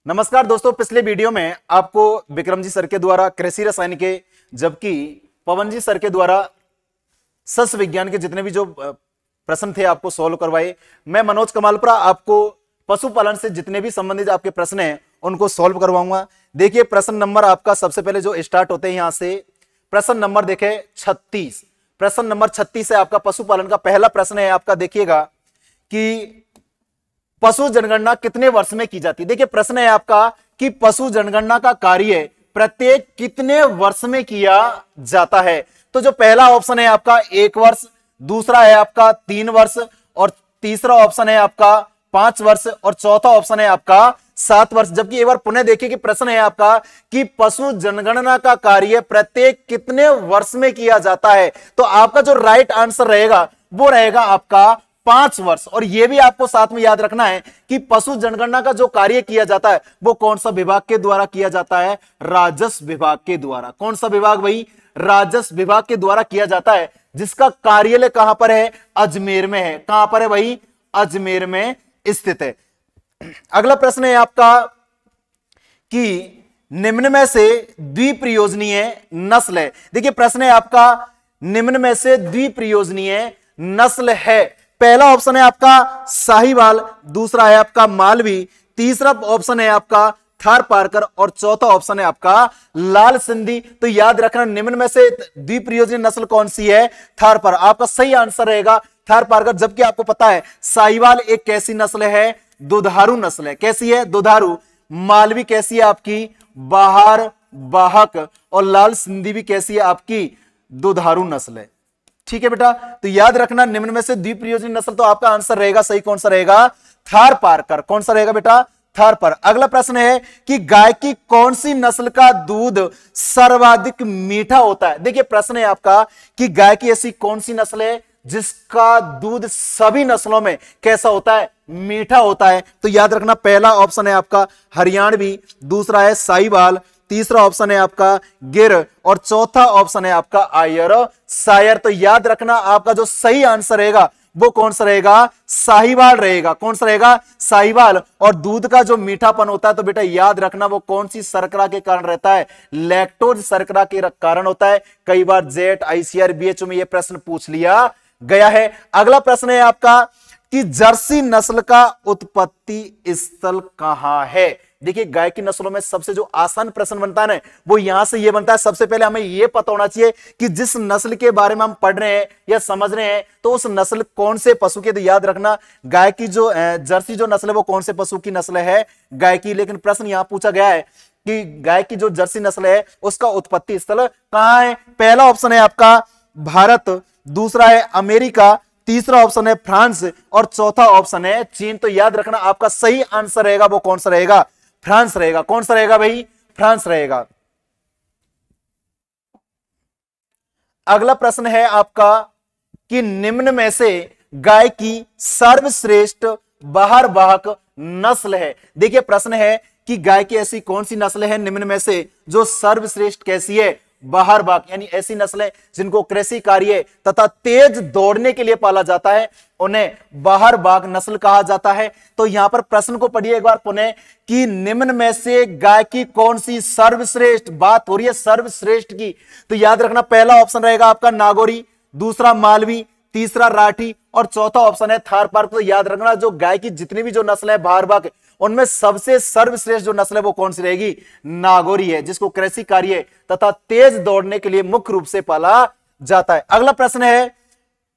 नमस्कार दोस्तों, पिछले वीडियो में आपको विक्रम जी सर के द्वारा कृषि रसायन के, जबकि पवन जी सर के द्वारा सस्य विज्ञान के जितने भी जो प्रश्न थे आपको सॉल्व करवाए। मैं मनोज कमालपुरा आपको पशुपालन से जितने भी संबंधित आपके प्रश्न हैं उनको सॉल्व करवाऊंगा। देखिए प्रश्न नंबर आपका सबसे पहले जो स्टार्ट होते हैं यहां से प्रश्न नंबर देखे 36। प्रश्न नंबर 36 है आपका पशुपालन का पहला प्रश्न है आपका। देखिएगा कि पशु जनगणना कितने वर्ष में की जाती है। देखिए प्रश्न है आपका कि पशु जनगणना का कार्य प्रत्येक कितने वर्ष में किया जाता है। तो जो पहला ऑप्शन है आपका 1 वर्ष, दूसरा है आपका 3 वर्ष और तीसरा ऑप्शन है आपका 5 वर्ष और चौथा ऑप्शन है आपका 7 वर्ष। जबकि एक बार पुनः देखिए कि प्रश्न है आपका कि पशु जनगणना का कार्य प्रत्येक कितने वर्ष में किया जाता है। तो आपका जो राइट आंसर रहेगा वो रहेगा आपका 5 वर्ष। और यह भी आपको साथ में याद रखना है कि पशु जनगणना का जो कार्य किया जाता है वो कौन सा विभाग के द्वारा किया जाता है? राजस्व विभाग के द्वारा। कौन सा विभाग भाई? राजस्व विभाग के द्वारा किया जाता है, जिसका कार्यालय कहां पर है? अजमेर में है। कहां पर है भाई? अजमेर में स्थित है। अगला प्रश्न है आपका कि निम्न में से द्विप्रयोजनीय नस्ल है। देखिए प्रश्न है आपका निम्न में से द्विप्रयोजनीय नस्ल है। पहला ऑप्शन है आपका साहिवाल, दूसरा है आपका मालवी, तीसरा ऑप्शन है आपका थार पारकर और चौथा ऑप्शन है आपका लाल सिंधी। तो याद रखना निम्न में से द्विप्रयोजनीय नस्ल कौन सी है? थार पार। आपका सही आंसर रहेगा थार पारकर। जबकि आपको पता है साहिवाल एक कैसी नस्ल है? दुधारू नस्ल है। कैसी है? दुधारू। मालवी कैसी है आपकी? बाहर वाहक। और लाल सिंधी भी कैसी है आपकी? दुधारू नस्ल है। ठीक है बेटा, तो याद रखना निम्न में से द्विप्रयोजनीय नस्ल। तो आपका आंसर रहेगा सही कौन सा रहेगा? थार पारकर। कौन सा रहेगा बेटा? थार पर। अगला प्रश्न है कि गाय की कौन सी नस्ल का दूध सर्वाधिक मीठा होता है। देखिए प्रश्न है आपका कि गाय की ऐसी कौन सी नस्ल है जिसका दूध सभी नस्लों में कैसा होता है? मीठा होता है। तो याद रखना पहला ऑप्शन है आपका हरियाणवी, दूसरा है साहिवाल, तीसरा ऑप्शन है आपका गिर और चौथा ऑप्शन है आपका आयर शायर। तो याद रखना आपका जो सही आंसर रहेगा वो कौन सा रहेगा? साहिवाल रहेगा। कौन सा रहेगा? साहिवाल। और दूध का जो मीठापन होता है तो बेटा याद रखना वो कौन सी शर्करा के कारण रहता है? लैक्टोज शर्करा के कारण होता है। कई बार जेट, आईसीआर, बीएचओ में यह प्रश्न पूछ लिया गया है। अगला प्रश्न है आपका कि जर्सी नस्ल का उत्पत्ति स्थल कहां है। देखिए गाय की नस्लों में सबसे जो आसान प्रश्न बनता है ना वो यहां से ये बनता है। सबसे पहले हमें ये पता होना चाहिए कि जिस नस्ल के बारे में हम पढ़ रहे हैं या समझ रहे हैं तो उस नस्ल कौन से पशु के। तो याद रखना गाय की जो जर्सी जो नस्ल है वो कौन से पशु की नस्ल है? गाय की। लेकिन प्रश्न यहां पूछा गया है कि गाय की जो जर्सी नस्ल है उसका उत्पत्ति स्थल कहां है। पहला ऑप्शन है आपका भारत, दूसरा है अमेरिका, तीसरा ऑप्शन है फ्रांस और चौथा ऑप्शन है चीन। तो याद रखना आपका सही आंसर रहेगा वो कौन सा रहेगा? फ्रांस रहेगा। कौन सा रहेगा भाई? फ्रांस रहेगा। अगला प्रश्न है आपका कि निम्न में से गाय की सर्वश्रेष्ठ बाहर वाहक नस्ल है। देखिए प्रश्न है कि गाय की ऐसी कौन सी नस्ल है निम्न में से जो सर्वश्रेष्ठ कैसी है? बाहर वाहक, यानी ऐसी नस्लें जिनको कृषि कार्य तथा तेज दौड़ने के लिए पाला जाता है उन्हें बाहर वाहक नस्ल कहा जाता है। तो यहां पर प्रश्न को पढ़िए एक बार पुनः कि निम्न में से गाय की कौन सी सर्वश्रेष्ठ, बात हो रही है सर्वश्रेष्ठ की। तो याद रखना पहला ऑप्शन रहेगा आपका नागौरी, दूसरा मालवी, तीसरा राठी और चौथा ऑप्शन है थार पारकर। तो याद रखना जो गाय की जितनी भी जो नस्ल है बाहर वाहक उनमें सबसे सर्वश्रेष्ठ जो नस्ल है वो कौन सी रहेगी? नागौरी है, जिसको कृषि कार्य तथा तेज दौड़ने के लिए मुख्य रूप से पाला जाता है। अगला प्रश्न है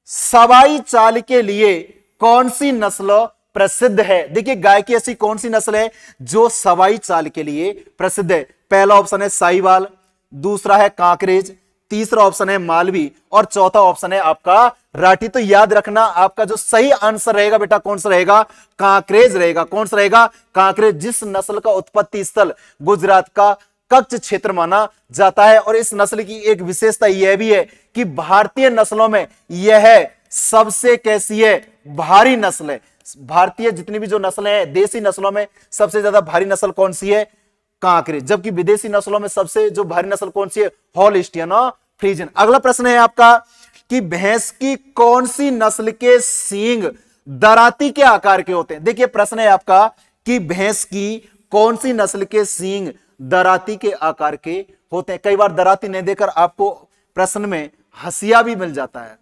सवाई चाल के लिए कौन सी नस्ल प्रसिद्ध है। देखिए गाय की ऐसी कौन सी नस्ल है जो सवाई चाल के लिए प्रसिद्ध है। पहला ऑप्शन है साहिवाल, दूसरा है कांकरेज, तीसरा ऑप्शन है मालवी और चौथा ऑप्शन है आपका राठी। तो याद रखना आपका जो सही आंसर रहेगा बेटा कौन सा रहेगा? कांकरेज रहेगा। कौन सा रहेगा? कांकरेज, जिस नस्ल का उत्पत्ति स्थल गुजरात का कच्छ क्षेत्र माना जाता है। और इस नस्ल की एक विशेषता यह भी है कि भारतीय नस्लों में यह सबसे कैसी है? भारी नस्ल है। भारतीय जितनी भी जो नस्लें हैं देसी नस्लों में सबसे ज्यादा भारी नस्ल कौन सी है? कांकरेज। जबकि विदेशी नस्लों में सबसे जो भारी नस्ल कौन सी है? हॉलस्टीन और फ्रीजियन। अगला प्रश्न है आपका कि भैंस की कौन सी नस्ल के सींग दराती के आकार के होते हैं। देखिए प्रश्न है आपका कि भैंस की कौन सी नस्ल के सींग दराती के आकार के होते हैं? कई बार दराती नहीं देकर आपको प्रश्न में हंसिया भी मिल जाता है।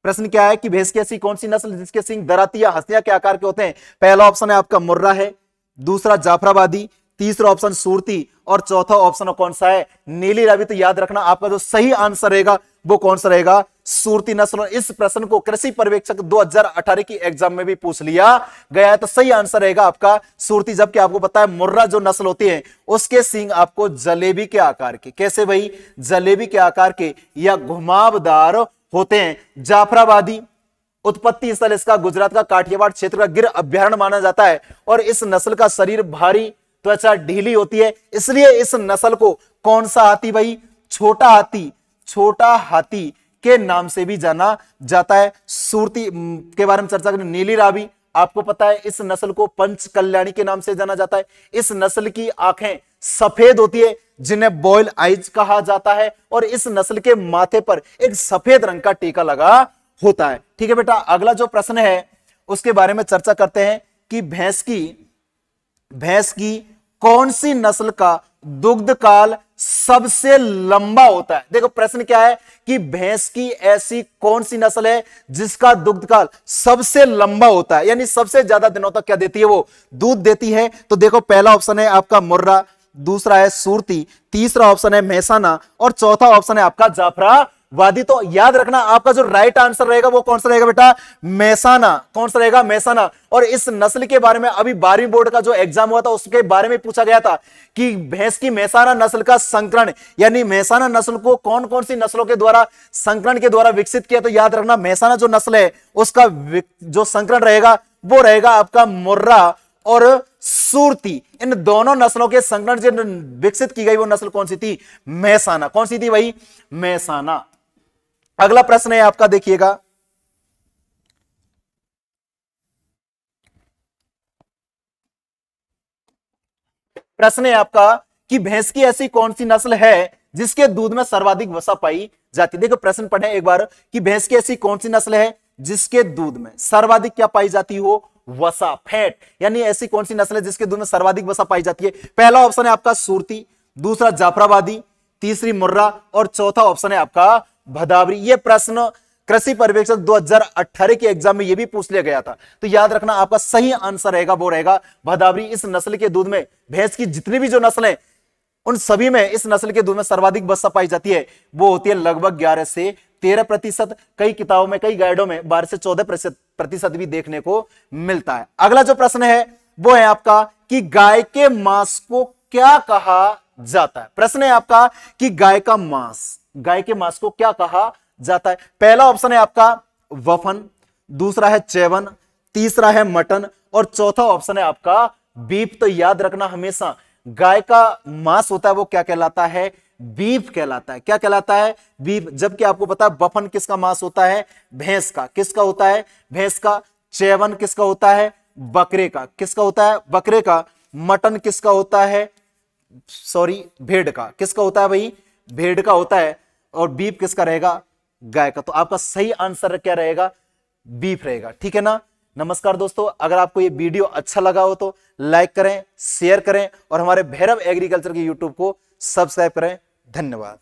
प्रश्न क्या है कि भैंस की ऐसी कौन सी नस्ल जिसके सींग दराती या हंसिया के आकार के होते हैं? पहला ऑप्शन है आपका मुर्रा है, दूसरा जाफराबादी, तीसरा ऑप्शन सूरती और चौथा ऑप्शन कौन सा है? नीली रावी। तो याद रखना आपका जो सही आंसर रहेगा वो कौन सा रहेगा? सूरती नस्ल। और इस प्रश्न को कृषि पर्यवेक्षक 2018 की एग्जाम में भी पूछ लिया गया है, तो सही आंसर रहेगा आपका सूरती। जबकि आपको पता है मुर्रा जो नस्ल होती है उसके सींग आपको जलेबी के आकार के, कैसे भाई? जलेबी के आकार के या घुमावदार होते हैं। जाफराबादी उत्पत्ति स्थल इसका गुजरात का काठियावाड़ क्षेत्र का गिर अभ्यारण्य माना जाता है और इस नस्ल का शरीर भारी, त्वचा ढीली होती है, इसलिए इस नस्ल को कौन सा हाथी भाई? छोटा हाथी, छोटा हाथी के नाम से भी जाना जाता है। सूरती के बारे में चर्चा करें। नीली रावी आपको पता है इस नस्ल को पंच कल्याणी के नाम से जाना जाता है। इस नस्ल की आंखें सफेद होती है जिन्हें बॉयल आइज कहा जाता है और इस नस्ल के माथे पर एक सफेद रंग का टीका लगा होता है। ठीक है बेटा, अगला जो प्रश्न है उसके बारे में चर्चा करते हैं कि भैंस की कौन सी नस्ल का दुग्ध काल सबसे लंबा होता है? देखो प्रश्न क्या है कि भैंस की ऐसी कौन सी नस्ल है जिसका दुग्ध काल सबसे लंबा होता है, यानी सबसे ज्यादा दिनों तक क्या देती है? वो दूध देती है। तो देखो पहला ऑप्शन है आपका मुर्रा, दूसरा है सूरती, तीसरा ऑप्शन है मेहसाना और चौथा ऑप्शन है आपका जाफराबादी। तो याद रखना आपका जो राइट आंसर रहेगा वो कौन सा रहेगा बेटा? मेहसाना। कौन सा रहेगा? मेहसाना। और इस नस्ल के बारे में अभी 12वीं बोर्ड का जो एग्जाम हुआ था उसके बारे में पूछा गया था कि भैंस की मेहसाना नस्ल का संकरण, यानी मेहसाना नस्ल को कौन कौन सी नस्लों के द्वारा संकरण के द्वारा विकसित किया? तो याद रखना मेहसाना जो नस्ल है उसका जो संकरण रहेगा वो रहेगा आपका मुर्रा और सूरती। इन दोनों नस्लों के संकरण से विकसित की गई वो नस्ल कौन सी थी? मेहसाना। कौन सी थी भाई? मेहसाना। अगला प्रश्न है आपका, देखिएगा, प्रश्न है आपका कि भैंस की ऐसी कौन सी नस्ल है जिसके दूध में सर्वाधिक वसा पाई जाती है? देखो प्रश्न पढ़े एक बार कि भैंस की ऐसी कौन सी नस्ल है जिसके दूध में सर्वाधिक क्या पाई जाती हो? वसा, फैट। यानी ऐसी कौन सी नस्ल है जिसके दूध में सर्वाधिक वसा पाई जाती है? पहला ऑप्शन है आपका सूरती, दूसरा जाफराबादी, तीसरी मुर्रा और चौथा ऑप्शन है आपका भदावरी। ये प्रश्न कृषि पर्यवेक्षक 2018 के एग्जाम में ये भी पूछ लिया गया था। तो याद रखना आपका सही आंसर रहेगा वो रहेगा भदावरी। इस नस्ल के दूध में, भैंस की जितनी भी जो नस्ल है उन सभी में इस नस्ल के दूध में सर्वाधिक वसा पाई जाती है वो होती है लगभग 11 से 13%। कई किताबों में, कई गाइडों में 12 से 14% भी देखने को मिलता है। अगला जो प्रश्न है वो है आपका कि गाय के मांस को क्या कहा जाता है? प्रश्न है आपका कि गाय के मांस को क्या कहा जाता है? पहला ऑप्शन है आपका वफन, दूसरा है चैवन, तीसरा है मटन और चौथा ऑप्शन है आपका बीफ। तो याद रखना हमेशा गाय का मांस होता है वो क्या कहलाता है? बीफ कहलाता है। क्या कहलाता है? बीफ। जबकि आपको पता है वफन किसका मांस होता है? भैंस का। किसका होता है? भैंस का। चैवन किसका होता है? बकरे का। किसका होता है? बकरे का। मटन किसका होता है? सॉरी, भेड़ का। किसका होता है भाई? भेड़ का होता है। और बीफ किसका रहेगा? गाय का। तो आपका सही आंसर क्या रहेगा? बीफ रहेगा। ठीक है ना। नमस्कार दोस्तों, अगर आपको ये वीडियो अच्छा लगा हो तो लाइक करें, शेयर करें और हमारे भैरव एग्रीकल्चर के यूट्यूब को सब्सक्राइब करें। धन्यवाद।